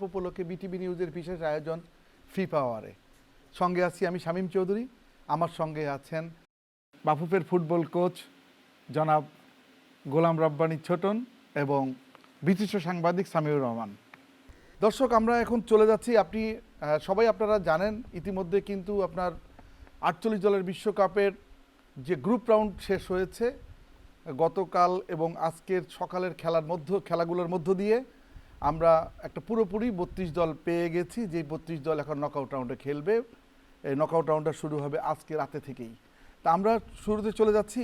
উপলক্ষে বিটিভি নিউজের বিশেষ আয়োজন ফিফা আওয়ারে। সঙ্গে আছি আমি শামীম চৌধুরী, আমার সঙ্গে আছেন বাফুফের ফুটবল কোচ জনাব গোলাম রব্বানী ছোটন এবং বিশিষ্ট সাংবাদিক সামিউর রহমান। দর্শক, আমরা এখন চলে যাচ্ছি, আপনি সবাই আপনারা জানেন ইতিমধ্যে কিন্তু আপনার 48 দলের বিশ্বকাপের যে গ্রুপ রাউন্ড শেষ হয়েছে গতকাল এবং আজকের সকালের খেলাগুলোর মধ্য দিয়ে আমরা একটা পুরোপুরি 32 দল পেয়ে গেছি, যে 32 দল এখন নকআউট রাউন্ডে খেলবে। এই নকআউট রাউন্ডটা শুরু হবে আজকে রাতে থেকেই। তা আমরা শুরুতে চলে যাচ্ছি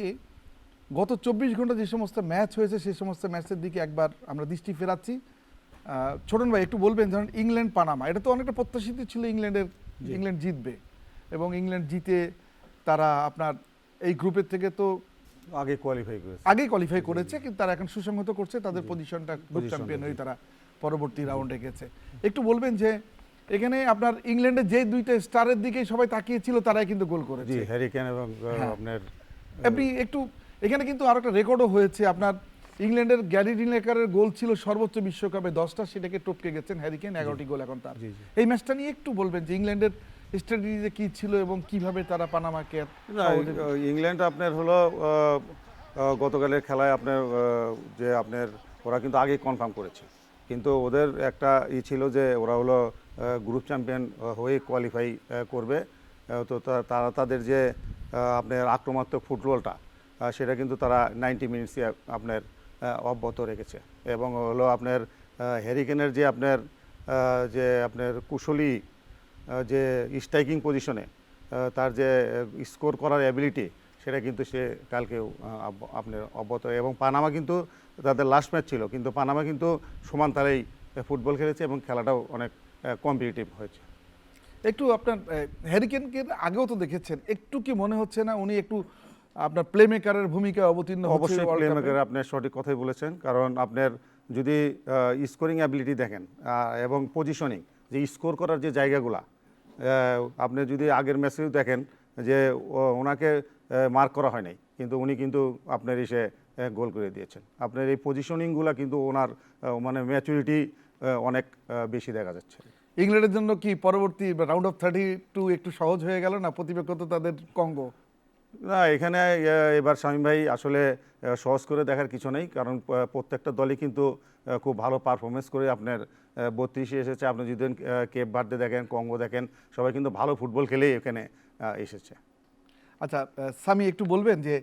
গত 24 ঘন্টা যে সমস্ত ম্যাচ হয়েছে সেই সমস্ত ম্যাচের দিকে একবার আমরা দৃষ্টি ফেরাচ্ছি। ছোটন ভাই একটু বলবেন, ধরুন ইংল্যান্ড পানামা, এটা তো অনেকটা প্রত্যাশিত ছিল ইংল্যান্ড জিতবে এবং ইংল্যান্ড জিতে তারা আপনার এই গ্রুপের থেকে তো আগেই কোয়ালিফাই করেছে, কিন্তু তারা এখন সুসংহত করছে তাদের পজিশনটা, গ্রুপ চ্যাম্পিয়ন হয়ে তারা পরবর্তী রাউন্ডে গেছে। একটু বলবেন যে এখানে আপনার ইংল্যান্ডের যে দুইটা স্টারের দিকেই সবাই তাকিয়েছিল তারাই কিন্তু গোল করেছে, হ্যারি কেন এবং আপনার আপনি একটু এখানে কিন্তু আরো একটা রেকর্ডও হয়েছে আপনার। ইংল্যান্ডের গ্যারি লিনেকারের গোল ছিল সর্বোচ্চ বিশ্বকাপে 10টা, সেটাকে টপকে গেছেন হ্যারি কেন, 11টি গোল এখন তার। এই ম্যাচটা নিয়ে একটু বলবেন যে ইংল্যান্ডের স্ট্র্যাটেজি কি ছিল এবং কিভাবে তারা পানামাকে। ইংল্যান্ড আপনার হলো গতকালের খেলায় আপনার যে আপনার ওরা কিন্তু আগেই কনফার্ম করেছে, কিন্তু ওদের একটা ছিল যে ওরা হলো গ্রুপ চ্যাম্পিয়ন হয়ে কোয়ালিফাই করবে। তো তারা তাদের যে আপনার আক্রমণাত্মক ফুটবলটা সেটা কিন্তু তারা 90 মিনিটসে আপনার অব্যাহত রেখেছে। এবং হলো আপনার হ্যারি কেনের যে আপনার কুশলী যে স্ট্রাইকিং পজিশনে তার যে স্কোর করার অ্যাবিলিটি, সেটা কিন্তু সে কালকেও আপনার অব্যাহত। এবং পানামা কিন্তু তাদের লাস্ট ম্যাচ ছিল, কিন্তু পানামা কিন্তু সমান তারেই ফুটবল খেলেছে এবং খেলাটাও অনেক কম্পিটিটিভ হয়েছে। একটু আপনার হ্যারি কেনকে আগেও তো দেখেছেন, একটু কি মনে হচ্ছে না উনি একটু আপনার প্লেমেকারের ভূমিকা অবতীর্ণ হচ্ছে? অবশ্যই প্লেমেকার, আপনি সঠিক কথাই বলেছেন। কারণ আপনার যদি স্কোরিং অ্যাবিলিটি দেখেন এবং পজিশনিং, যে স্কোর করার যে জায়গাগুলা, আপনি যদি আগের ম্যাচেও দেখেন যে ওনাকে মার্ক করা হয় নাই, কিন্তু উনি কিন্তু আপনার এসে গোল করে দিয়েছেন। আপনার এই পজিশনিংগুলা কিন্তু ওনার মানে ম্যাচুরিটি অনেক বেশি দেখা যাচ্ছে। ইংল্যান্ডের জন্য কি পরবর্তী রাউন্ড অফ 32 একটু সহজ হয়ে গেল না? প্রতিপক্ষ তো তাদের কঙ্গো। না, এখানে এবার শামীম ভাই আসলে সহজ করে দেখার কিছু নেই, কারণ প্রত্যেকটা দলই কিন্তু খুব ভালো পারফরমেন্স করে আপনার 32-এ এসেছে। আপনি যদি কেপ ভার্দে দেখেন, কঙ্গো দেখেন, সবাই কিন্তু ভালো ফুটবল খেলেই এখানে এসেছে। আচ্ছা সামি, একটু বলবেন যে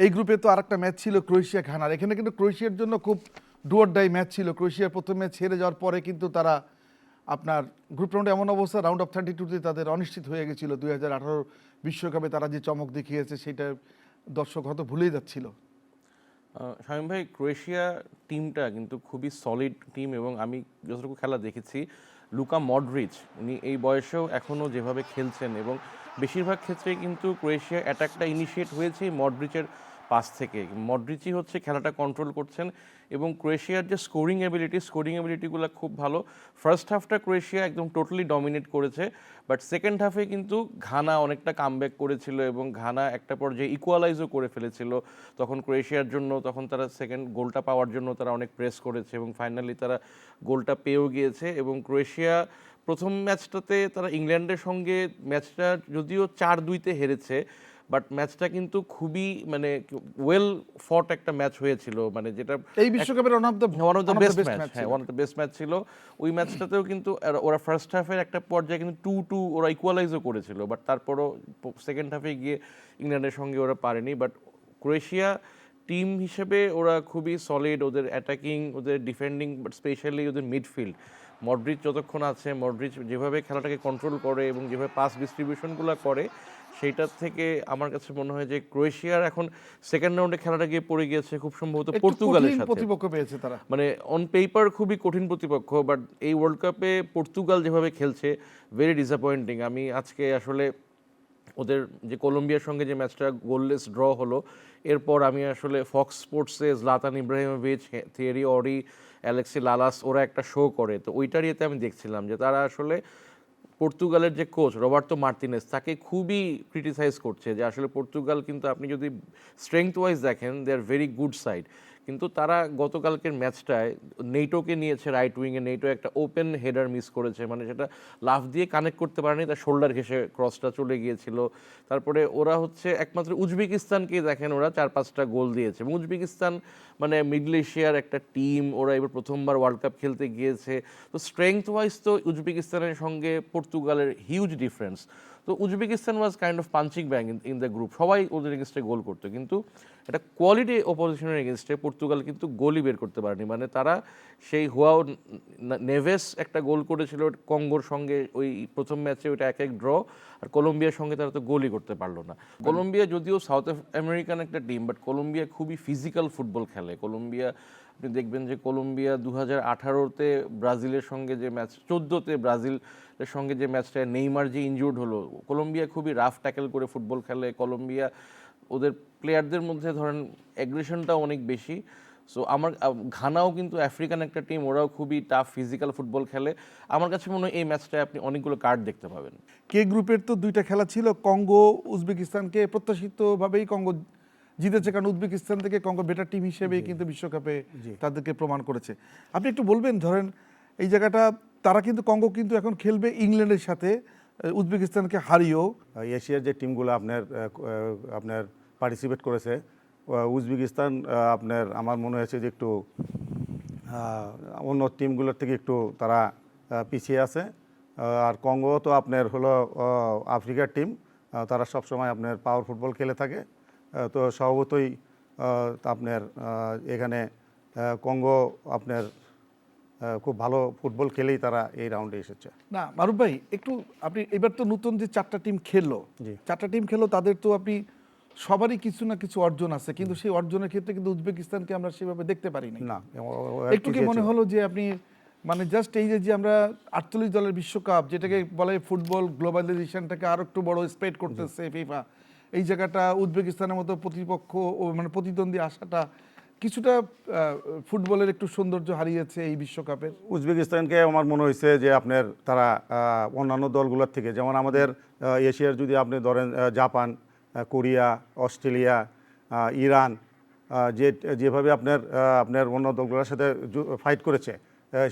এই গ্রুপে তো আরেকটা ম্যাচ ছিল ক্রোয়েশিয়া ঘানার, এখানে কিন্তু ক্রোয়েশিয়ার জন্য খুব ডু অর ডাই ম্যাচ ছিল। ক্রোয়েশিয়ার প্রথম ম্যাচ হেরে যাওয়ার পরে কিন্তু তারা আপনার গ্রুপ রাউন্ডে এমন অবস্থা, রাউন্ড অফ 32-তে তাদের অনিশ্চিত হয়ে গেছিল। 2018 বিশ্বকাপে তারা যে চমক দেখিয়েছে সেটা দর্শক হয়তো ভুলেই যাচ্ছিল। শামীম ভাই, ক্রোয়েশিয়া টিমটা কিন্তু খুবই সলিড টিম এবং আমি যতটুকু খেলা দেখেছি, লুকা মডরিচ উনি এই বয়সেও এখনও যেভাবে খেলছেন এবং বেশিরভাগ ক্ষেত্রে কিন্তু ক্রোয়েশিয়া অ্যাটাকটা ইনিশিয়েট হয়েছে মডরিচের পাস থেকে। মডরিচই হচ্ছে খেলাটা কন্ট্রোল করছেন এবং ক্রোয়েশিয়ার যে স্কোরিং অ্যাবিলিটিগুলো খুব ভালো। ফার্স্ট হাফটা ক্রোয়েশিয়া একদম টোটালি ডমিনেট করেছে, বাট সেকেন্ড হাফে কিন্তু ঘানা অনেকটা কামব্যাক করেছিল এবং ঘানা একটা পর্যায়ে ইকুয়ালাইজও করে ফেলেছিল তখন ক্রোয়েশিয়ার জন্য। তখন তারা সেকেন্ড গোলটা পাওয়ার জন্য তারা অনেক প্রেস করেছে এবং ফাইনালি তারা গোলটা পেয়েও গিয়েছে। এবং ক্রোয়েশিয়া প্রথম ম্যাচটাতে তারা ইংল্যান্ডের সঙ্গে ম্যাচটা যদিও 4-2-তে হেরেছে, বাট ম্যাচটা কিন্তু খুবই মানে ওয়েল ফট একটা ম্যাচ হয়েছিল, মানে যেটা এই বিশ্বকাপের one of the best match ছিল। ওই ম্যাচটাতেও কিন্তু ওরা ফার্স্ট হাফের একটা পর্যায়ে কিন্তু 2-2 ওরা ইকুয়ালাইজও করেছিল, বাট তারপরও সেকেন্ড হাফে গিয়ে ইংল্যান্ডের সঙ্গে ওরা পারেনি। বাট ক্রোয়েশিয়া টিম হিসেবে ওরা খুবই সলিড, ওদের অ্যাটাকিং, ওদের ডিফেন্ডিং, বাট স্পেশালি ওদের মিডফিল্ড। মডরিচ যতক্ষণ আছে, মডরিচ যেভাবে খেলাটাকে কন্ট্রোল করে এবং যেভাবে পাস ডিস্ট্রিবিউশনগুলো করে, সেইটার থেকে আমার কাছে মনে হয় যে ক্রোয়েশিয়ার এখন সেকেন্ড রাউন্ডে খেলাটা গিয়ে পড়ে গিয়েছে খুব সম্ভবত পর্তুগালের সাথে। প্রতিপক্ষ পেয়েছে তারা, মানে অন পেপার খুবই কঠিন প্রতিপক্ষ, বাট এই ওয়ার্ল্ড কাপে পর্তুগাল যেভাবে খেলছে ভেরি ডিসঅ্যাপয়েন্টিং। আমি আজকে আসলে ওদের যে কলম্বিয়ার সঙ্গে যে ম্যাচটা গোললেস ড্র হলো, এরপর আমি আসলে Fox স্পোর্টসে জলাতান Ibrahimovic, Thierry Ori, Alexi লালাস ওরা একটা শো করে, তো ওইটার ইয়েতে আমি দেখছিলাম যে তারা আসলে পর্তুগালের যে কোচ রবার্তো মার্তিনেস তাকে খুবই ক্রিটিসাইজ করছে যে আসলে পর্তুগাল কিন্তু আপনি যদি স্ট্রেংথ ওয়াইজ দেখেন দে আর ভেরি গুড সাইড, কিন্তু তারা গতকালকের ম্যাচটায় নেইটোকে নিয়েছে রাইট উইংয়ে, নেইটো একটা ওপেন হেডার মিস করেছে, মানে সেটা লাফ দিয়ে কানেক্ট করতে পারেনি, তার শোল্ডার ঘেসে ক্রসটা চলে গিয়েছিল। তারপরে ওরা হচ্ছে একমাত্র উজবেকিস্তানকেই দেখেন ওরা 4-5টা গোল দিয়েছে, এবং উজবেকিস্তান মানে মিডল এশিয়ার একটা টিম, ওরা এবার প্রথমবার ওয়ার্ল্ড কাপ খেলতে গিয়েছে। তো স্ট্রেংথ ওয়াইজ তো উজবেকিস্তানের সঙ্গে পর্তুগালের হিউজ ডিফারেন্স। তো Uzbekistan was kind of punching bag in the group, সবাই ওদের এগেনস্টে গোল করতো, কিন্তু একটা কোয়ালিটি অপোজিশনের এগেনস্টে পর্তুগাল কিন্তু গোলই বের করতে পারেনি। মানে তারা সেই হুয়াও নেভেস একটা গোল করেছিল কঙ্গোর সঙ্গে ওই প্রথম ম্যাচে, ওইটা 1-1 ড্র, আর কলম্বিয়ার সঙ্গে তারা তো গোলই করতে পারলো না। কলম্বিয়া যদিও সাউথ আমেরিকান একটা টিম, বাট কলম্বিয়া খুবই ফিজিক্যাল ফুটবল খেলে। কলম্বিয়া আপনি দেখবেন যে কলম্বিয়া 2018-তে ব্রাজিলের সঙ্গে যে ম্যাচ, 14-তে ব্রাজিলের সঙ্গে যে ম্যাচটা নেইমার যে ইনজুর্ড হলো, কলম্বিয়া খুবই রাফ ট্যাকেল করে ফুটবল খেলে। কলম্বিয়া ওদের প্লেয়ারদের মধ্যে ধরেন অ্যাগ্রেশনটাও অনেক বেশি। সো আমার ঘানাও কিন্তু আফ্রিকান একটা টিম, ওরাও খুবই টাফ ফিজিক্যাল ফুটবল খেলে। আমার কাছে মনে হয় এই ম্যাচটায় আপনি অনেকগুলো কার্ড দেখতে পাবেন। কে গ্রুপের তো 2টা খেলা ছিল, কঙ্গো উজবেকিস্তানকে প্রত্যাশিতভাবেই কঙ্গো জিতেছে, কারণ উজবেকিস্তান থেকে কঙ্গো বেটার টিম হিসেবেই কিন্তু বিশ্বকাপে তাদেরকে প্রমাণ করেছে। আপনি একটু বলবেন, ধরেন এই জায়গাটা তারা কিন্তু কঙ্গো কিন্তু এখন খেলবে ইংল্যান্ডের সাথে, উজবেকিস্তানকে হারিয়েও। এশিয়ার যে টিমগুলো আপনার পার্টিসিপেট করেছে, উজবেকিস্তান আপনার আমার মনে হয়েছে যে একটু অন্য টিমগুলোর থেকে একটু তারা পিছিয়ে আছে। আর কঙ্গো তো আপনার হলো আফ্রিকার টিম, তারা সবসময় আপনার পাওয়ার ফুটবল খেলে থাকে। তো স্বভাবতই আপনার এখানে কঙ্গো আপনার খুব ভালো ফুটবল খেলেই তারা এই রাউন্ডে এসেছে। না মারুফ ভাই, একটু আপনি এবার তো নতুন যে 4টা টিম খেললো, 4টা টিম খেললো, তাদের তো আপনি সবারই কিছু না কিছু অর্জন আছে, কিন্তু সেই অর্জনের ক্ষেত্রে কিন্তু উজবেকিস্তানকে আমরা সেভাবে দেখতে পারি না, একটু কি মনে হলো যে আপনি মানে জাস্ট এই যে আমরা 48 দলের বিশ্বকাপ, যেটাকে বলে ফুটবল গ্লোবালাইজেশনটাকে আরো একটু বড় স্প্রেড করতেছে ফিফা, এই জায়গাটা উজবেকিস্তানের মতো প্রতিপক্ষ ও মানে প্রতিদ্বন্দ্বী আসাটা কিছুটা ফুটবলের একটু সৌন্দর্য হারিয়েছে এই বিশ্বকাপের। উজবেকিস্তানকে আমার মনে হয়েছে যে আপনার তারা অন্যান্য দলগুলোর থেকে, যেমন আমাদের এশিয়ার যদি আপনি ধরেন জাপান, কোরিয়া, অস্ট্রেলিয়া, ইরান, যেভাবে আপনার অন্য দলগুলোর সাথে ফাইট করেছে,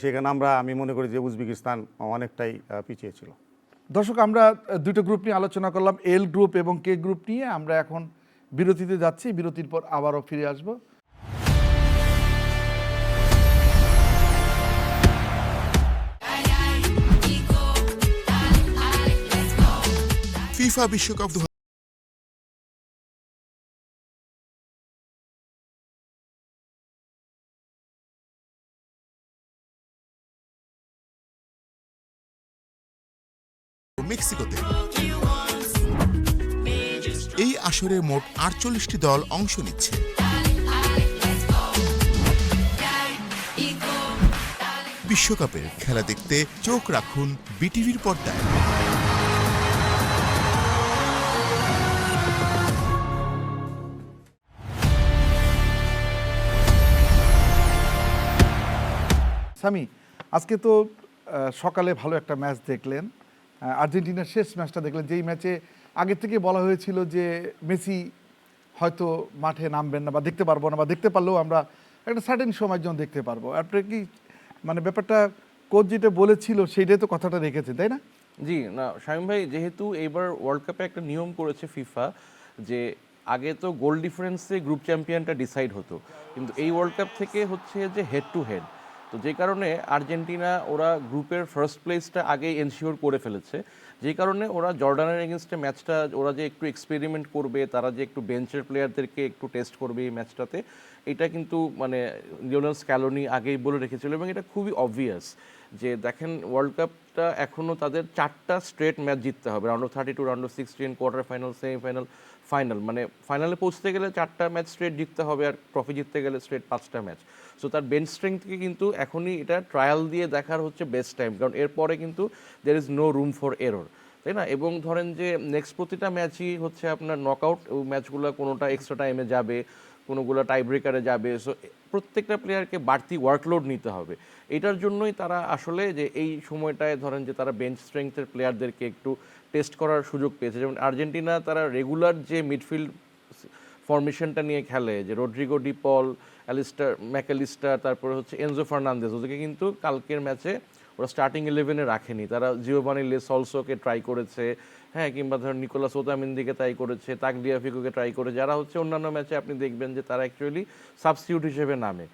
সেখানে আমি মনে করি যে উজবেকিস্তান অনেকটাই পিছিয়ে ছিল। দর্শক, আমরা 2টো গ্রুপ নিয়ে আলোচনা করলাম, এল গ্রুপ এবং কে গ্রুপ নিয়ে। আমরা এখন বিরতিতে যাচ্ছি, বিরতির পর আবারও ফিরে আসবো। ফিফা বিশ্বকাপ মেক্সিকোতে। এই আসরে মোট 48টি দল অংশ নিচ্ছে। বিশ্বকাপের খেলা দেখতে চোখ রাখুন বিটিভির পর্দায়। সামি, আজকে তো সকালে ভালো একটা ম্যাচ দেখলেন, আর্জেন্টিনার শেষ ম্যাচটা দেখলেন, যেই ম্যাচে আগে থেকে বলা হয়েছিল যে মেসি হয়তো মাঠে নামবেন না বা দেখতে পারবো না, বা দেখতে পারলেও আমরা একটা সার্টেন সময়ের জন্য দেখতে পারবো। আপনি কি মানে ব্যাপারটা কোচ যেটা বলেছিল সেইটাই তো কথাটা রেখেছে, তাই না? জি না শামীম ভাই, যেহেতু এইবার ওয়ার্ল্ড কাপে একটা নিয়ম করেছে ফিফা যে আগে তো গোল ডিফারেন্সে গ্রুপ চ্যাম্পিয়নটা ডিসাইড হতো, কিন্তু এই ওয়ার্ল্ড কাপ থেকে হচ্ছে যে হেড টু হেড। তো যে কারণে আর্জেন্টিনা ওরা গ্রুপের ফার্স্ট প্লেসটা আগেই এনশিওর করে ফেলেছে, যে কারণে ওরা জর্ডানের এগেনস্টে ম্যাচটা ওরা যে একটু এক্সপেরিমেন্ট করবে, তারা যে একটু বেঞ্চের প্লেয়ারদেরকে একটু টেস্ট করবে এই ম্যাচটাতে, এটা কিন্তু মানে লিওনেল স্ক্যালোনি আগেই বলে রেখেছিল, এবং এটা খুবই অবভিয়াস যে দেখেন ওয়ার্ল্ড কাপটা এখনও তাদের 4টা স্ট্রেট ম্যাচ জিততে হবে, round of 32, round of 16, quarter final, semifinal, final, মানে ফাইনালে পৌঁছতে গেলে 4টা ম্যাচ স্ট্রেট জিততে হবে, আর ট্রফি জিততে গেলে স্ট্রেট 5টা ম্যাচ। সো তার বেঞ্চ স্ট্রেংথকে কিন্তু এখনই এটা ট্রায়াল দিয়ে দেখার হচ্ছে বেস্ট টাইম, কারণ এরপরে কিন্তু there is no room for error, তাই না? এবং ধরেন যে নেক্সট প্রতিটা ম্যাচই হচ্ছে আপনার নকআউট, ওই ম্যাচগুলো কোনোটা এক্সট্রা টাইমে যাবে, কোনোগুলো টাই ব্রেকারে যাবে। সো প্রত্যেকটা প্লেয়ারকে বাড়তি ওয়ার্কলোড নিতে হবে। এটার জন্যই তারা আসলে যে এই সময়টায় ধরেন যে তারা বেঞ্চ স্ট্রেংথের প্লেয়ারদেরকে একটু টেস্ট করার সুযোগ পেয়েছে। যেমন আর্জেন্টিনা তারা রেগুলার যে মিডফিল্ড ফরমেশনটা নিয়ে খেলে, যে রড্রিগো, ডি পল ম্যাকালিস্টার, তারপরে হচ্ছে এনজো ফার্নান্দেজ, ওদেরকে কিন্তু কালকের ম্যাচে ওরা স্টার্টিং 11-এ রাখেনি। তারা জিওভানি লো সেলসোকে ট্রাই করেছে, হ্যাঁ, কিংবা ধরেন নিকোলাস ওতামেন্দিকে ট্রাই করেছে, তাগলিয়াফিকোকে ট্রাই করে, যারা হচ্ছে অন্যান্য ম্যাচে আপনি দেখবেন যে তারা অ্যাকচুয়ালি সাবস্টিটিউট হিসেবে নামে।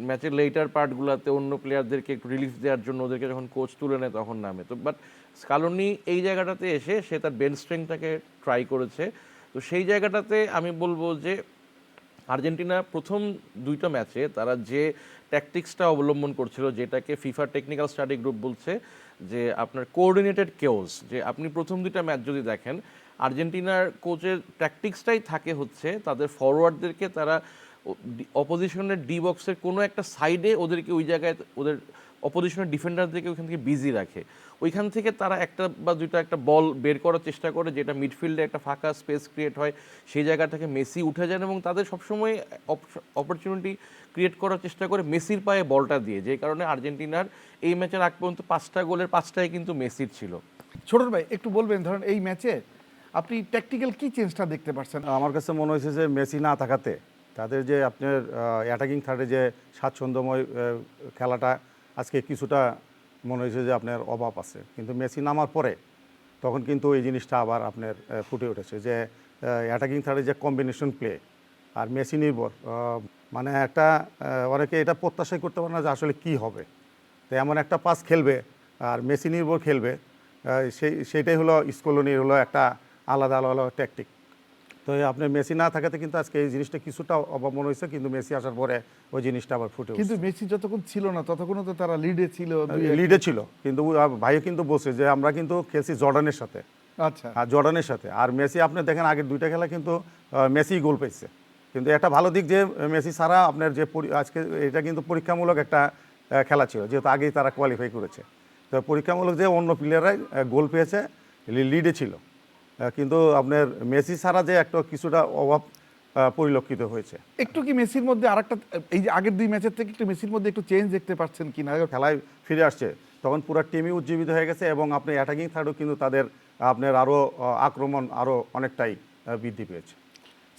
ম্যাচের লেটার পার্টগুলোতে অন্য প্লেয়ারদেরকে একটু রিলিফ দেওয়ার জন্য ওদেরকে যখন কোচ তুলে নেয় তখন নামে। তো বাট স্কালোনি এই জায়গাটাতে এসে সে তার বেঞ্চ স্ট্রেংথটাকে ট্রাই করেছে। তো সেই জায়গাটাতে আমি বলবো যে আর্জেন্টিনা প্রথম 2টা ম্যাচে তারা যে ট্যাকটিক্সটা অবলম্বন করছিল, যেটাকে ফিফা টেকনিক্যাল স্টাডি গ্রুপ বলছে যে আপনার কোঅর্ডিনেটেড কেওস, যে আপনি প্রথম 2টা ম্যাচ যদি দেখেন আর্জেন্টিনার কোচের ট্যাকটিক্সটাই থাকে হচ্ছে তাদের ফরওয়ার্ডদেরকে তারা অপোজিশনের ডি বক্সের কোনো একটা সাইডে ওদেরকে ওই জায়গায় ওদের অপোজিশনের ডিফেন্ডারদেরকে ওইখান থেকে বিজি রাখে, ওইখান থেকে তারা একটা বা দুইটা একটা বল বের করার চেষ্টা করে, যেটা মিডফিল্ডে একটা ফাঁকা স্পেস ক্রিয়েট হয়, সেই জায়গা থেকে মেসি উঠে যান এবং তাদের সবসময় অপরচুনিটি ক্রিয়েট করার চেষ্টা করে মেসির পায়ে বলটা দিয়ে, যে কারণে আর্জেন্টিনার এই ম্যাচের আগ পর্যন্ত 5টা গোলের 5টাই কিন্তু মেসির ছিল। ছোটন ভাই একটু বলবেন, ধরেন এই ম্যাচে আপনি ট্যাকটিক্যাল কি চেঞ্জটা দেখতে পাচ্ছেন? আমার কাছে মনে হয়েছে যে মেসি না থাকাতে তাদের যে আপনার অ্যাটাকিং থার্ডে যে স্বাচ্ছন্দ্যময় খেলাটা আজকে কিছুটা মনে হয়েছে যে আপনার অভাব আছে, কিন্তু মেসি নামার পরে তখন কিন্তু এই জিনিসটা আবার আপনার ফুটে উঠেছে যে অ্যাটাকিং থার্ডে যে কম্বিনেশন প্লে আর মেসি নির্ভর, মানে একটা অনেকে এটা প্রত্যাশাই করতে পারে না যে আসলে কী হবে। তো এমন একটা পাস খেলবে আর মেসি নির্ভর খেলবে, সেইটাই হলো স্কলোনির হলো একটা আলাদা আলাদা ট্যাকটিক। তো আপনার মেসি না থাকাতে কিন্তু আজকে এই জিনিসটা কিছুটা অভাব মনে হয়েছে, কিন্তু মেসি আসার পরে ওই জিনিসটা আবার ফুটে উঠেছে। কিন্তু মেসি যতক্ষণ ছিল না ততক্ষণও তো তারা লিডে ছিল, লিডে ছিল, কিন্তু ভাইও কিন্তু বলছে যে আমরা কিন্তু খেলছি জর্ডানের সাথে, আচ্ছা, আর জর্ডানের সাথে। আর মেসি আপনি দেখেন আগের 2টা খেলা কিন্তু মেসি গোল পেয়েছে, কিন্তু একটা ভালো দিক যে মেসি ছাড়া আপনার যে আজকে এটা কিন্তু পরীক্ষামূলক একটা খেলা ছিল, যেহেতু আগেই তারা কোয়ালিফাই করেছে। তো পরীক্ষামূলক যে অন্য প্লেয়াররাই গোল পেয়েছে, লিডে ছিল, কিন্তু আপনার মেসি ছাড়া যে একটা কিছুটা অভাব পরিলক্ষিত হয়েছে। একটু কি মেসির মধ্যে আরেকটা, এই যে আগের 2 ম্যাচের থেকে একটু মেসির মধ্যে একটু চেঞ্জ দেখতে পাচ্ছেন কিনা? খেলায় ফিরে আসছে তখন পুরো টিমই উজ্জীবিত হয়ে গেছে এবং আপনি অ্যাটাকিং থার্ডও কিন্তু তাদের আপনার আরও আক্রমণ আরও অনেকটাই বৃদ্ধি পেয়েছে।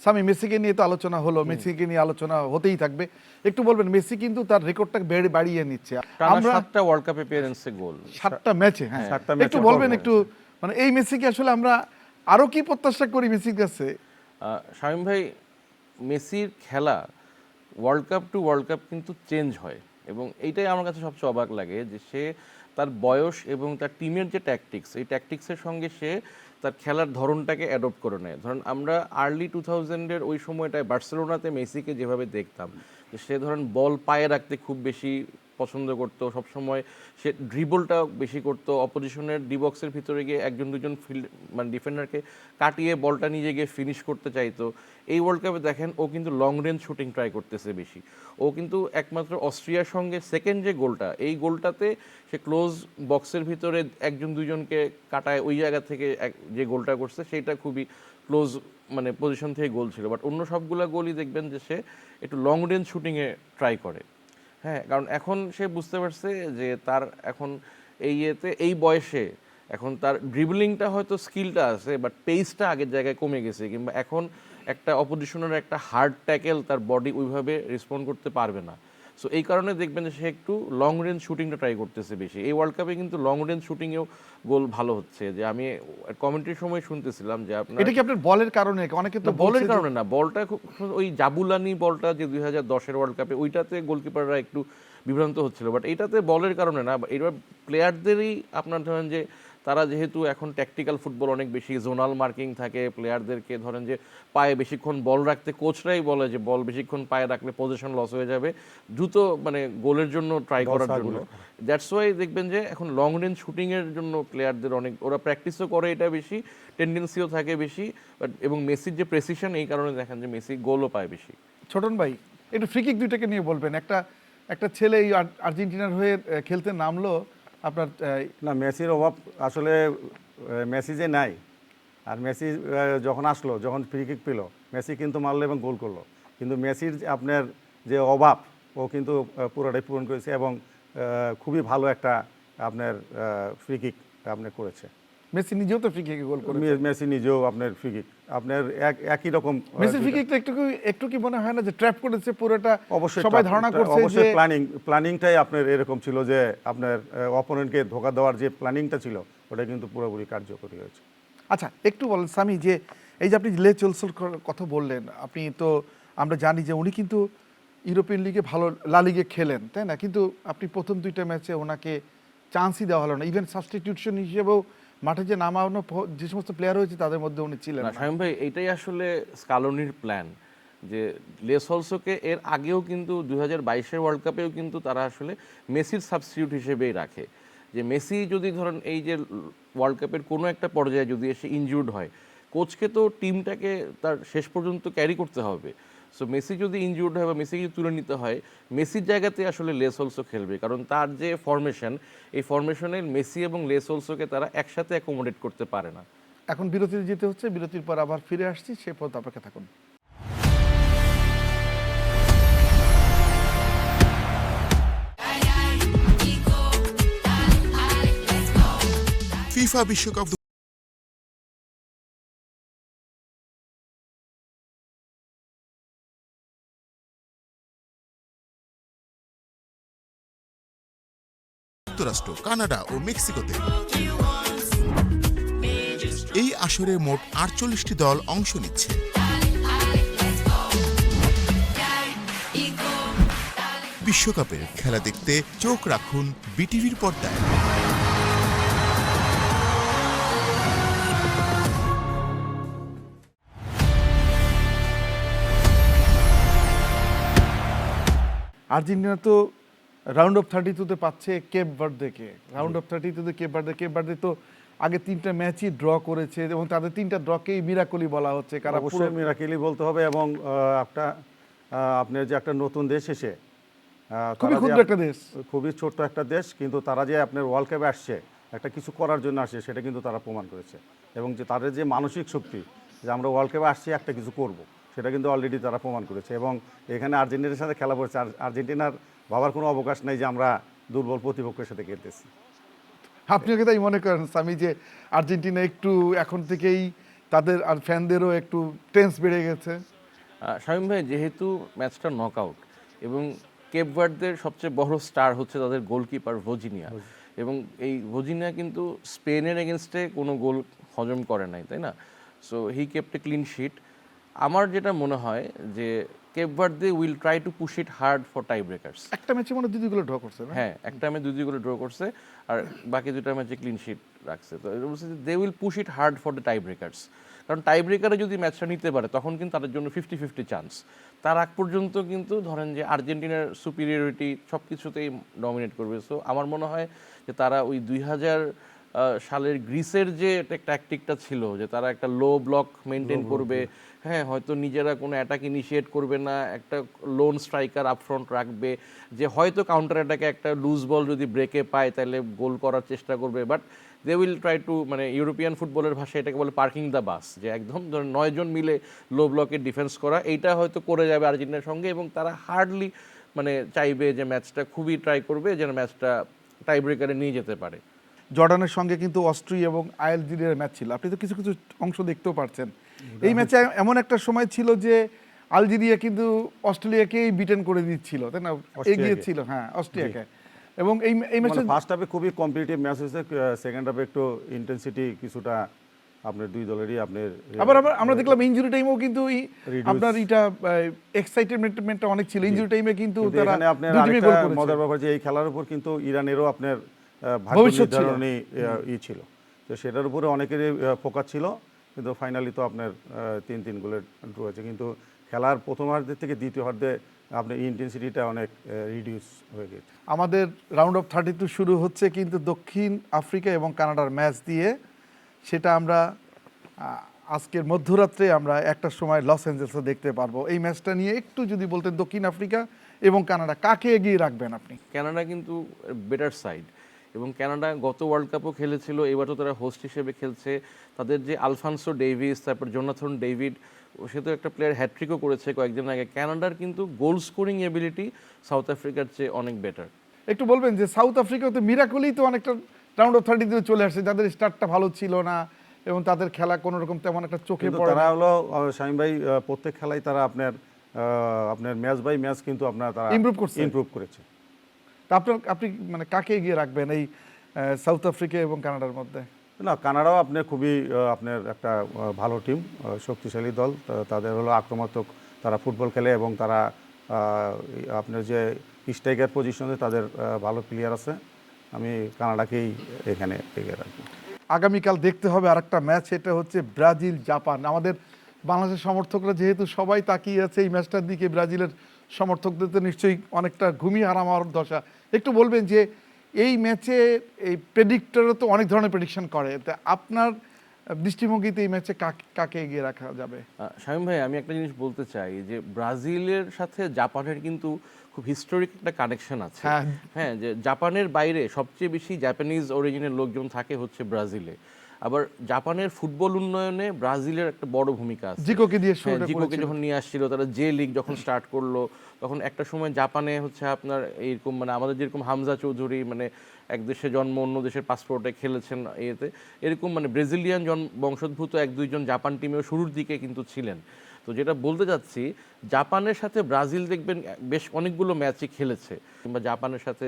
সামি, মেসিকে নিয়ে তো আলোচনা হলো, মেসিকে নিয়ে আলোচনা হতেই থাকবে। একটু বলবেন, মেসি কিন্তু তার রেকর্ডটা বাড়িয়ে নিচ্ছে। আমরা 7টা ওয়ার্ল্ড কাপ অ্যাপিয়ারেন্সে গোল, 7টা ম্যাচে, হ্যাঁ, 7টা ম্যাচে একটু বলবেন একটু, মানে এই মেসিকে আসলে আমরা আরো কি প্রত্যাশা করি মেসির কাছে? শামীম ভাই, মেসির খেলা world cup to world cup কিন্তু চেঞ্জ হয়, এবং এইটাই আমার কাছে সবচেয়ে অবাক লাগে যে সে তার বয়স এবং তার টিমের যে ট্যাকটিক্স, এই ট্যাকটিক্সের সঙ্গে সে তার খেলার ধরনটাকে অ্যাডপ্ট করে নেয়। ধরেন আমরা আর্লি 2000-এর ওই সময়টায় বার্সেলোনাতে মেসিকে যেভাবে দেখতাম, যে সে ধরেন বল পায়ে রাখতে খুব বেশি পছন্দ করতো, সবসময় সে ড্রিবলটা বেশি করতো, অপোজিশনের ডি বক্সের ভিতরে গিয়ে 1-2জন মানে ডিফেন্ডারকে কাটিয়ে বলটা নিজে গিয়ে ফিনিশ করতে চাইতো। এই ওয়ার্ল্ড কাপে দেখেন ও কিন্তু লং রেঞ্জ শুটিং ট্রাই করতেছে বেশি। ও কিন্তু একমাত্র অস্ট্রিয়ার সঙ্গে সেকেন্ড যে গোলটা, এই গোলটাতে সে ক্লোজ বক্সের ভিতরে 1-2জনকে কাটায় ওই জায়গা থেকে যে গোলটা করছে সেইটা খুবই ক্লোজ মানে পজিশন থেকে গোল ছিল। বাট অন্য সবগুলা গোলই দেখবেন যে সে একটু লং রেঞ্জ শুটিংয়ে ট্রাই করে, হ্যাঁ, কারণ এখন সে বুঝতে পারছে যে তার এখন এই বয়সে এখন তার ড্রিবলিংটা হয়তো স্কিলটা আছে, বাট পেসটা আগের জায়গায় কমে গেছে, কিংবা এখন একটা অপোজিশনের একটা হার্ড ট্যাকেল তার বডি ওইভাবে রেসপন্ড করতে পারবে না। সো এই কারণে দেখবেন যে সে একটু লং রেঞ্জ শুটিংটা ট্রাই করতেছে বেশি। এই ওয়ার্ল্ড কাপে কিন্তু লং রেঞ্জ শুটিংয়েও গোল ভালো হচ্ছে, যে আমি কমেন্ট্রির সময় শুনতেছিলাম যে আপনার এটা কি আপনার বলের কারণে? অনেকে তো বলের কারণে না, বলটা খুব ওই জাবুলানি বলটা যে 2010-এর ওয়ার্ল্ড কাপে, ওইটাতে গোলকিপাররা একটু বিভ্রান্ত হচ্ছিল, বাট এইটাতে বলের কারণে না। এবার প্লেয়ারদেরই আপনার ধরেন যে তারা যেহেতু এখন ট্যাকটিক্যাল ফুটবল অনেক বেশি, জোনাল মার্কিং থাকে, প্লেয়ারদেরকে ধরেন যে পায়ে বেশিক্ষণ বল রাখতে কোচরাই বলে যে বল বেশিক্ষণ পায়ে রাখলে পজিশন লস হয়ে যাবে, দ্রুত মানে গোলের জন্য ট্রাই করার জন্য। দ্যাটস ওয়াই দেখবেন যে এখন লং রেঞ্জ শুটিংয়ের জন্য প্লেয়ারদের অনেক, ওরা প্র্যাকটিসও করে, এটা বেশি টেন্ডেন্সিও থাকে বেশি, বাট এবং মেসির যে প্রেসিশন, এই কারণে দেখেন যে মেসি গোলও পায় বেশি। ছোটন ভাই, একটু ফ্রি কিক 2টাকে নিয়ে বলবেন। একটা ছেলে এই আর্জেন্টিনার হয়ে খেলতে নামলো, আপনার না, মেসির অভাব আসলে মেসি যে নাই, আর মেসি যখন আসলো, যখন ফ্রি কিক পেল, মেসি কিন্তু মারলো এবং গোল করলো, কিন্তু মেসির আপনার যে অভাব ও কিন্তু পুরোটাই পূরণ করেছে এবং খুবই ভালো একটা আপনার ফ্রি কিক আপনি করেছে। মেসি নিজেও তো ফ্রি কিকে গোল করে। মেসি নিজেও আপনার ফ্রি কিক আপনার একই রকম মেসির ফ্রি কিকটা একটু কি মনে হয় না যে ট্র্যাপ করেছে পুরোটা? অবশ্যই সবাই ধারণা করছে যে অবশ্যই প্ল্যানিংটাই আপনার এরকম ছিল যে আপনার অপোনেন্টকে ধোঁকা দেওয়ার যে প্ল্যানিংটা ছিল ওটা কিন্তু পুরোপুরি কার্যকরী হয়েছে। আচ্ছা একটু বলেন সামি, যে এই যে আপনি লে চলসোর কথা বললেন, আপনি তো আমরা জানি যে উনি কিন্তু ইউরোপিয়ান লিগে ভালো, লা লিগে খেলেন, তাই না? কিন্তু আপনি প্রথম 2টা ম্যাচে ওনাকে চান্সই দেওয়া হলো না, ইভেন সাবস্টিটিউশন হিসেবেও মাঠে যে নামানো যে সমস্ত প্লেয়ার হয়েছে তাদের মধ্যে উনি ছিলেন না না। শামীম ভাই, এইটাই আসলে স্কালোনির প্ল্যান, যে লেসলসোকে এর আগেও কিন্তু 2022-এর ওয়ার্ল্ড কাপেও কিন্তু তারা আসলে মেসির সাবস্টিটিউট হিসেবেই রাখে। যে মেসি যদি ধরেন এই যে ওয়ার্ল্ড কাপের কোনো একটা পর্যায়ে যদি এসে ইনজুর্ড হয়, কোচকে তো টিমটাকে তার শেষ পর্যন্ত ক্যারি করতে হবে। সো মেসি যদি ইনজুর্ড হয় বা মেসিকে তুলে নিতে হয়, মেসির জায়গাতে আসলে লেসলসো খেলবে, কারণ তার যে ফরমেশন, এই ফরমেশনে মেসি এবং লেসলসোকে তারা একসাথে অ্যাকোমোডেট করতে পারে না। এখন বিরতিতে যেতে হচ্ছে, বিরতির পর আবার ফিরে আসছি, সে পথ অপেক্ষা থাকুন। ফিফা বিশ্বকাপ যুক্তরাষ্ট্র, কানাডা ও মেক্সিকোতে। এই আসরে মোট 48টি দল অংশ নিচ্ছে। বিশ্বকাপের খেলা দেখতে চোখ রাখুন বিটিভির পর্দায়। আর্জেন্টিনা তো রাউন্ড অফ 32-তে পাচ্ছে কেপ ভার্দেকে। রাউন্ড অফ 32-তে কেপ ভার্দে তো আগে 3টা ম্যাচই ড্র করেছে এবং তাদের 3টা ড্রকেই মিরাকলি বলা হচ্ছে। কারণ অবশ্যই মিরাকেলই বলতে হবে, এবং আপনার যে একটা নতুন দেশ এসে খুবই তারা যে ক্ষুদ্র একটা দেশ, খুবই ছোট্ট একটা দেশ, কিন্তু তারা যে আপনার ওয়ার্ল্ড কাপে আসছে একটা কিছু করার জন্য আসছে, সেটা কিন্তু তারা প্রমাণ করেছে। এবং যে তাদের যে মানসিক শক্তি যে আমরা ওয়ার্ল্ড কাপে আসছি একটা কিছু করব, সেটা কিন্তু অলরেডি তারা প্রমাণ করেছে। এবং এখানে আর্জেন্টিনার সাথে খেলা পড়ছে, আর্জেন্টিনার ভাবার কোনো অবকাশ নেই যে আমরা দুর্বল প্রতিপক্ষের সাথে খেলতেছি। আপনিও কি তাই মনে করেন স্বামী, যে আর্জেন্টিনা একটু এখন থেকেই তাদের আর ফ্যানদেরও একটু টেন্স বেড়ে গেছে? শামীম ভাই, যেহেতু ম্যাচটা নকআউট এবং কেপ ভার্দের সবচেয়ে বড় স্টার হচ্ছে তাদের গোলকিপার ভোজিনিয়া, এবং এই ভোজিনিয়া কিন্তু স্পেনের এগেনস্টে কোনো গোল হজম করে নাই, তাই না? So he kept a clean sheet. আমার যেটা মনে হয় যে Cape Verde will try to push it hard for tie breakers. একটা ম্যাচে মনে 2-2 ড্র করছে না? হ্যাঁ, একটা ম্যাচ 2-2 করে ড্র করছে, আর বাকি 2টা ম্যাচে ক্লিন শিট রাখছে। তো they will push it hard for the tie breakers, কারণ টাই ব্রেকারে যদি ম্যাচটা নিতে পারে তখন কিন্তু তাদের জন্য 50-50 চান্স। তার আগ পর্যন্ত কিন্তু ধরেন যে আর্জেন্টিনার সুপিরিয়রিটি সব কিছুতেই ডমিনেট করবে। সো আমার মনে হয় যে তারা ওই 2000 সালের গ্রিসের যে ট্যাকটিকটা ছিল, যে তারা একটা লো ব্লক মেনটেন করবে, হ্যাঁ, হয়তো নিজেরা কোনো অ্যাটাক ইনিশিয়েট করবে না, একটা লোন স্ট্রাইকার আপফ্রন্ট রাখবে, যে হয়তো কাউন্টার অ্যাটাকে একটা লুজ বল যদি ব্রেকে পায় তাহলে গোল করার চেষ্টা করবে, but they will try to, মানে ইউরোপিয়ান ফুটবলের ভাষায় এটাকে বলে পার্কিং দ্য বাস, যে একদম ধরেন 9 জন মিলে লো ব্লকের ডিফেন্স করা, এইটা হয়তো করে যাবে আর্জেন্টিনার সঙ্গে। এবং তারা হার্ডলি মানে চাইবে যে ম্যাচটা খুবই ট্রাই করবে যেন ম্যাচটা টাই ব্রেকারে নিয়ে যেতে পারে। জর্ডানের সঙ্গে কিন্তু অস্ট্রিয়া এবং আলজেরিয়ার ম্যাচ ছিল, আপনি তো কিছু কিছু অংশ দেখতেও পারছেন। এই ম্যাচে এমন একটা সময় ছিল যে আলজেরিয়া কিন্তু অস্ট্রেলিয়াকেই বিটেন করে দিচ্ছিল, তাই না? এগিয়ে ছিল, হ্যাঁ, অস্ট্রিয়াকে। এবং এই ম্যাচে ফার্স্ট হাফে খুবই কম্পিটিটিভ ম্যাচ হয়েছে, সেকেন্ড হাফে একটু ইন্টেন্সিটি কিছুটা আপনার দুই দলেরই আপনার আবার আমরা দেখলাম ইনজুরি টাইমেও কিন্তু আপনার এটা এক্সাইটমেন্টটা অনেক ছিল। ইনজুরি টাইমে কিন্তু তারা এখানে আপনার দুই টিমে গোল আরেকটা করেছে। মজার ব্যাপার যে এই খেলার উপর কিন্তু ইরানেরও আপনার ভাগ্য ভবিষ্যৎ ছিল। নির্ধারণী ছিল, তো সেটার উপরে অনেকেরই ফোকাস ছিল, কিন্তু ফাইনালি তো আপনার 3-3 গোলের ড্র হয়েছে। কিন্তু খেলার প্রথমার্ধের থেকে দ্বিতীয়ার্ধে আপনার ইন্টেন্সিটিটা অনেক রিডিউস হয়ে গেছে। আমাদের রাউন্ড অফ 32 শুরু হচ্ছে কিন্তু দক্ষিণ আফ্রিকা এবং কানাডার ম্যাচ দিয়ে। সেটা আমরা আজকের মধ্যরাত্রে আমরা একটার সময় লস অ্যাঞ্জেলেসে দেখতে পারবো। এই ম্যাচটা নিয়ে একটু যদি বলতেন, দক্ষিণ আফ্রিকা এবং কানাডা কাকে এগিয়ে রাখবেন আপনি? কানাডা কিন্তু বেটার সাইড, এবং কানাডা গত ওয়ার্ল্ড কাপও খেলেছিল, এবারও তারা হোস্ট হিসেবে খেলছে। তাদের যে আলফান্সো ডেভিস, তারপর জোনাথন ডেভিড, সে তো একটা প্লেয়ার হ্যাট্রিকও করেছে কয়েকদিন আগে। কানাডার কিন্তু গোল স্কোরিং এবিলিটি সাউথ আফ্রিকার চেয়ে অনেক বেটার। একটু বলবেন যে সাউথ আফ্রিকাতে মিরাকলি তো অনেকটা রাউন্ড অফ 32 চলে আসছে, যাদের স্টার্টটা ভালো ছিল না এবং তাদের খেলা কোনো রকম তেমন একটা চোখে কিন্তু পড়ে তারা না। হলো শামীম ভাই প্রত্যেক খেলায় তারা আপনার ম্যাচ বাই ম্যাচ কিন্তু তারা Improve করছে। ইমপ্রুভ করেছে। তা আপনি মানে কাকে এগিয়ে রাখবেন এই সাউথ আফ্রিকা এবং কানাডার মধ্যে? না, কানাডাও আপনার খুবই আপনার একটা ভালো টিম, শক্তিশালী দল। তাদের হলো আক্রমণাত্মক, তারা ফুটবল খেলে এবং তারা আপনার যে স্ট্রাইকার পজিশনে তাদের ভালো প্লেয়ার আছে। আমি কানাডাকেই এখানে এগিয়ে রাখবো। আগামীকাল দেখতে হবে আরেকটা ম্যাচ, এটা হচ্ছে ব্রাজিল জাপান। আমাদের বাংলাদেশের সমর্থকরা যেহেতু সবাই তাকিয়ে আছে এই ম্যাচটার দিকে, ব্রাজিলের সমর্থকদের তো নিশ্চয়ই অনেকটা ঘুমিয়ে হারামার দশা। একটু বলবেন যে এই ম্যাচে এই প্রেডিক্টরও তো অনেক ধরনের প্রেডিকশন করে, তা আপনার দৃষ্টিভঙ্গিতে এই ম্যাচে কাকে এগিয়ে রাখা যাবে? শামীম ভাই, আমি একটা জিনিস বলতে চাই যে ব্রাজিলের সাথে জাপানের কিন্তু খুব হিস্টোরিক একটা কানেকশন আছে। হ্যাঁ। হ্যাঁ, যে জাপানের বাইরে সবচেয়ে বেশি জাপানিজ অরিজিনের লোকজন থাকে হচ্ছে ব্রাজিলে। আবার জাপানের ফুটবল উন্নয়নে ব্রাজিলের একটা বড় ভূমিকা আছে। জিকোকে দিয়ে হ্যাঁ, শুরুটা জিকোকে করেছিল। যখন নিয়ে আসছিল, তারা জে লিগ যখন স্টার্ট করলো, তখন একটা সময় জাপানে হচ্ছে আপনার এইরকম মানে আমাদের যেরকম হামজা চৌধুরী মানে এক দেশে জন্ম অন্য দেশের পাসপোর্টে খেলেছেন এতে, এরকম মানে ব্রাজিলিয়ান বংশোদ্ভূত এক দুইজন জাপান টিমেও শুরুর দিকে কিন্তু ছিলেন। তো যেটা বলতে যাচ্ছি, জাপানের সাথে ব্রাজিল দেখবেন বেশ অনেকগুলো ম্যাচই খেলেছে, কিংবা জাপানের সাথে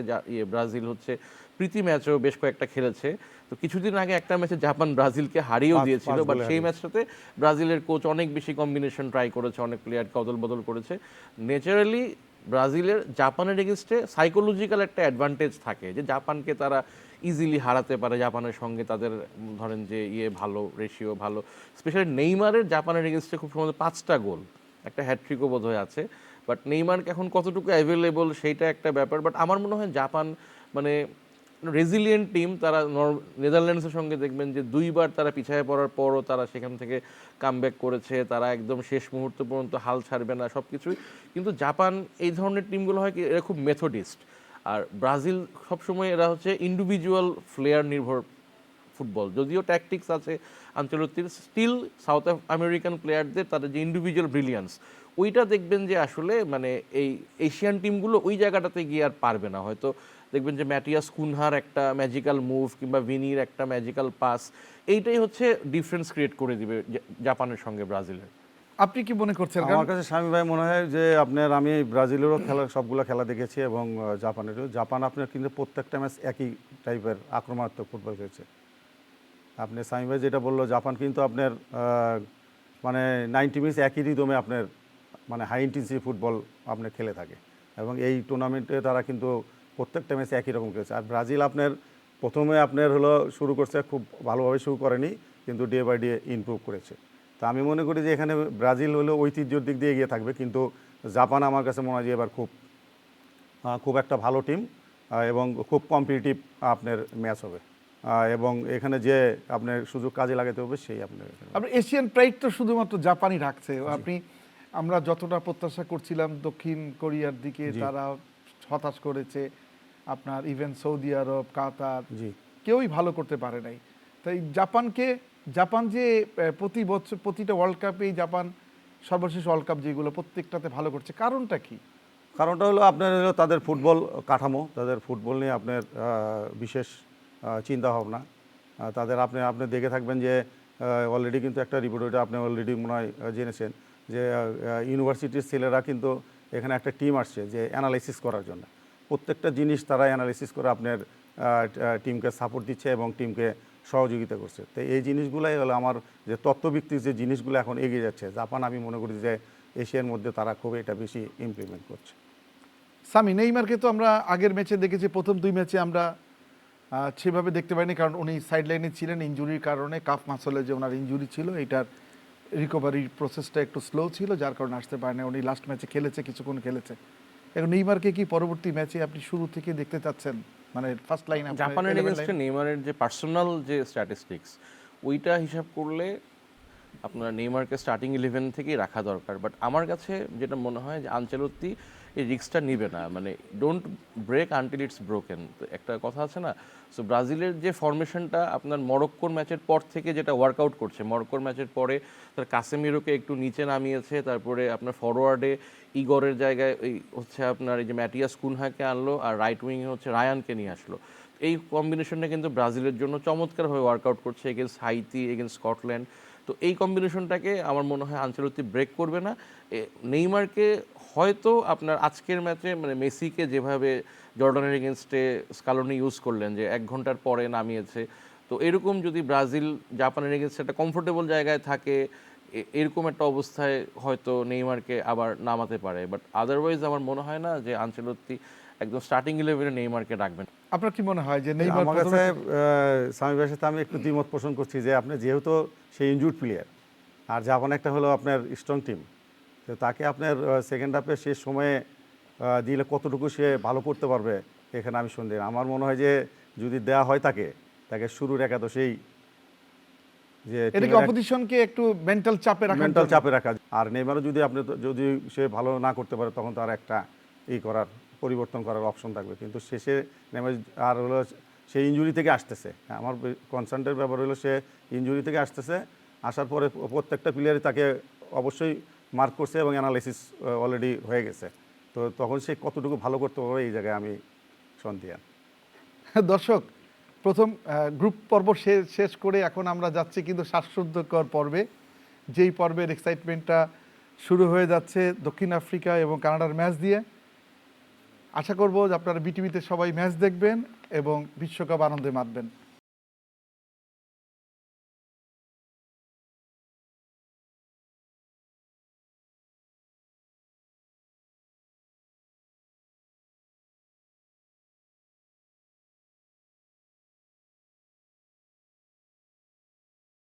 ব্রাজিল হচ্ছে প্রীতি ম্যাচও বেশ কয়েকটা খেলেছে। তো কিছুদিন আগে একটা ম্যাচে জাপান ব্রাজিলকে হারিয়েও দিয়েছিল, বাট সেই ম্যাচটাতে ব্রাজিলের কোচ অনেক বেশি কম্বিনেশন ট্রাই করেছে, অনেক প্লেয়ারকে অদল বদল করেছে। ন্যাচারালি ব্রাজিলের জাপানের এগেনস্টে সাইকোলজিক্যাল একটা অ্যাডভান্টেজ থাকে যে জাপানকে তারা ইজিলি হারাতে পারে। জাপানের সঙ্গে তাদের ধরেন যে ভালো রেশিও ভালো, স্পেশালি নেইমারের জাপানের এগেনস্টে খুব সম্ভবত 5টা গোল, একটা হ্যাট্রিকও বোধ হয়ে আছে। বাট নেইমারকে এখন কতটুকু অ্যাভেলেবল সেইটা একটা ব্যাপার। বাট আমার মনে হয় জাপান মানে রেজিলিয়েন্ট টিম। তারা নেদারল্যান্ডসের সঙ্গে দেখবেন যে 2বার তারা পিছিয়ে পড়ার পরও তারা সেখান থেকে কামব্যাক করেছে, তারা একদম শেষ মুহূর্ত পর্যন্ত হাল ছাড়বে না সব কিছুই। কিন্তু জাপান এই ধরনের টিমগুলো হয় কি, এরা খুব মেথডিস্ট। আর ব্রাজিল সবসময় এরা হচ্ছে ইন্ডিভিজুয়াল প্লেয়ার নির্ভর ফুটবল, যদিও ট্যাকটিক্স আছে আঞ্চলিক, স্টিল সাউথ আমেরিকান প্লেয়ারদের তাদের যে ইন্ডিভিজুয়াল ব্রিলিয়ান্স, ওইটা দেখবেন যে আসলে মানে এই এশিয়ান টিমগুলো ওই জায়গাটাতে গিয়ে আর পারবে না। হয়তো দেখবেন যে ম্যাটিয়াস কুনহার একটা ম্যাজিক্যাল মুভ কিংবা ভিনির একটা ম্যাজিক্যাল পাস, এইটাই হচ্ছে ডিফারেন্স ক্রিয়েট করে দিবে জাপানের সঙ্গে ব্রাজিলের। আপনি কি মনে করছেন? আমার কাছে শামীম ভাই মনে হয় যে আমি ব্রাজিলেরও সবগুলো খেলা দেখেছি এবং জাপানেরও। জাপান আপনার কিন্তু প্রত্যেকটা ম্যাচ একই টাইপের আক্রমণাত্মক ফুটবল খেলছে। আপনি শামীম ভাই যেটা বললো, জাপান কিন্তু আপনার মানে 90 মিনিটস একই রিদমে আপনার মানে হাই ইন্টেন্সিটি ফুটবল আপনার খেলে থাকে এবং এই টুর্নামেন্টে তারা কিন্তু প্রত্যেকটা ম্যাচে একই রকম খেলেছে। আর ব্রাজিল আপনার প্রথমে আপনার শুরু করছে, খুব ভালোভাবে শুরু করেনি, কিন্তু ডে বাই ডে ইমপ্রুভ করেছে। তো আমি মনে করি যে এখানে ব্রাজিল ঐতিহ্যর দিক দিয়ে এগিয়ে থাকবে, কিন্তু জাপান আমার কাছে মনে হয় যে এবার খুব একটা ভালো টিম এবং খুব কম্পিটিটিভ আপনার ম্যাচ হবে এবং এখানে যে আপনার সুযোগ কাজে লাগাতে হবে সেই আপনার এশিয়ান প্রাইড তো শুধুমাত্র জাপানই রাখছে। আমরা যতটা প্রত্যাশা করছিলাম দক্ষিণ কোরিয়ার দিকে, তারা হতাশ করেছে। আপনার ইভেন সৌদি আরব, কাতার, কেউই ভালো করতে পারে নাই। তাই জাপান যে প্রতি বছর প্রতিটা ওয়ার্ল্ড কাপেই জাপান সর্বশেষ ওয়ার্ল্ড কাপ যেগুলো প্রত্যেকটাতে ভালো করছে, কারণটা কি? কারণটা হলো আপনার তাদের ফুটবল কাঠামো, তাদের ফুটবল নিয়ে আপনার বিশেষ চিন্তা ভাবনা তাদের। আপনি দেখে থাকবেন যে অলরেডি কিন্তু একটা রিপোর্ট, ওইটা আপনি অলরেডি মনে হয় জেনেছেন যে ইউনিভার্সিটির ছেলেরা কিন্তু এখানে একটা টিম আসছে যে অ্যানালাইসিস করার জন্য। প্রত্যেকটা জিনিস তারা অ্যানালাইসিস করে আপনার টিমকে সাপোর্ট দিচ্ছে এবং টিমকে সহযোগিতা করছে। তো এই জিনিসগুলাই হলো আমার যে তত্ত্বভিত্তিক যে জিনিসগুলো এখন এগিয়ে যাচ্ছে জাপান। আমি মনে করি যে এশিয়ার মধ্যে তারা খুব এটা বেশি ইমপ্লিমেন্ট করছে। সামি, নেইমারকে তো আমরা আগের ম্যাচে দেখেছি, প্রথম 2 ম্যাচে আমরা সেভাবে দেখতে পাইনি, কারণ উনি সাইড লাইনে ছিলেন ইনজুরির কারণে। কাফ মাসলে যে ওনার ইনজুরি ছিল, এটার রিকভারির প্রসেসটা একটু স্লো ছিল, যার কারণে আসতে পারেনি। উনি লাস্ট ম্যাচে খেলেছে, কিছুক্ষণ খেলেছে। এখন নেইমারকে কি পরবর্তী ম্যাচে আপনি শুরু থেকে দেখতে চাচ্ছেন, মানে ফার্স্ট লাইন? জাপানের এগেইনস্টে নেইমারের যে পার্সোনাল যে স্ট্যাটিস্টিক্স, ওইটা হিসাব করলে আপনার নেইমারকে স্টার্টিং 11 থেকেই রাখা দরকার। বাট আমার কাছে যেটা মনে হয় যে আনচেলত্তি এই রিস্কটা নিবে না, মানে don't break until it's broken, একটা কথা আছে না। সো ব্রাজিলের যে ফরমেশনটা আপনার মরক্কোর ম্যাচের পর থেকে যেটা ওয়ার্কআউট করছে, মরক্কোর ম্যাচের পরে তার কাসেমিরোকে একটু নিচে নামিয়েছে, তারপরে আপনার ফরওয়ার্ডে ইগরের জায়গায় হচ্ছে আপনার এই যে ম্যাটিয়াস কুনহাকে আনলো, আর রাইট উইংয়ে হচ্ছে রায়ানকে নিয়ে আসলো। তো এই কম্বিনেশনটা কিন্তু ব্রাজিলের জন্য চমৎকারভাবে ওয়ার্কআউট করছে এগেনস্ট হাইতি, এগেনস্ট স্কটল্যান্ড। তো এই কম্বিনেশনটাকে আমার মনে হয় আনচেলত্তি ব্রেক করবে না। নেইমারকে হয়তো আপনার আজকের ম্যাচে মানে মেসিকে যেভাবে জর্ডানের এগেনস্টে স্কালোনি ইউজ করলেন যে 1 ঘন্টার পরে নামিয়েছে, তো এরকম যদি ব্রাজিল জাপানের এগেনস্টে একটা কমফোর্টেবল জায়গায় থাকে, এরকম একটা অবস্থায় হয়তো নেইমারকে আবার নামাতে পারে। বাট আদারওয়াইজ আমার মনে হয় না যে আনচেলত্তি একদম স্টার্টিং 11-এ নেইমারকে রাখবেন। আপনার কি মনে হয় যে নেইমার আমার কাছে সামি ভাইয়ের সাথে আমি একটু দ্বিমত পোষণ করছি যে আপনি যেহেতু সেই ইনজুর্ড প্লেয়ার, আর জাপান একটা হলো আপনার স্ট্রং টিম, তো তাকে আপনার সেকেন্ড হাফে শেষ সময়ে দিলে কতটুকু সে ভালো করতে পারবে এখানে আমি সন্দেহ। আমার মনে হয় যে যদি দেয়া হয় তাকে শুরুর একাদশেই যে এটা কি অপোজিশনকে একটু মেন্টাল চাপে রাখা, মেন্টাল চাপে রাখা। আর নেইমারও যদি আপনি যদি সে ভালো না করতে পারে তখন তার একটা পরিবর্তন করার অপশন থাকবে। কিন্তু শেষে নেইমার আর হলো সে ইনজুরি থেকে আসতেছে, আমার কনসার্নের ব্যাপার হলো সে ইনজুরি থেকে আসতেছে, আসার পরে প্রত্যেকটা প্লেয়ারই তাকে অবশ্যই মার্ক করছে এবং অ্যানালাইসিস অলরেডি হয়ে গেছে। তো তখন সে কতটুকু ভালো করতে পারবে এই জায়গায় আমি সন্দিহান। দর্শক প্রথম গ্রুপ পর্ব শেষ করে এখন আমরা যাচ্ছি কিন্তু শ্বাসরুদ্ধকর পর্বে, যেই পর্বের এক্সাইটমেন্টটা শুরু হয়ে যাচ্ছে দক্ষিণ আফ্রিকা এবং কানাডার ম্যাচ দিয়ে। আশা করব যে আপনারা বিটিভিতে সবাই ম্যাচ দেখবেন এবং বিশ্বকাপ আনন্দে মাতবেন।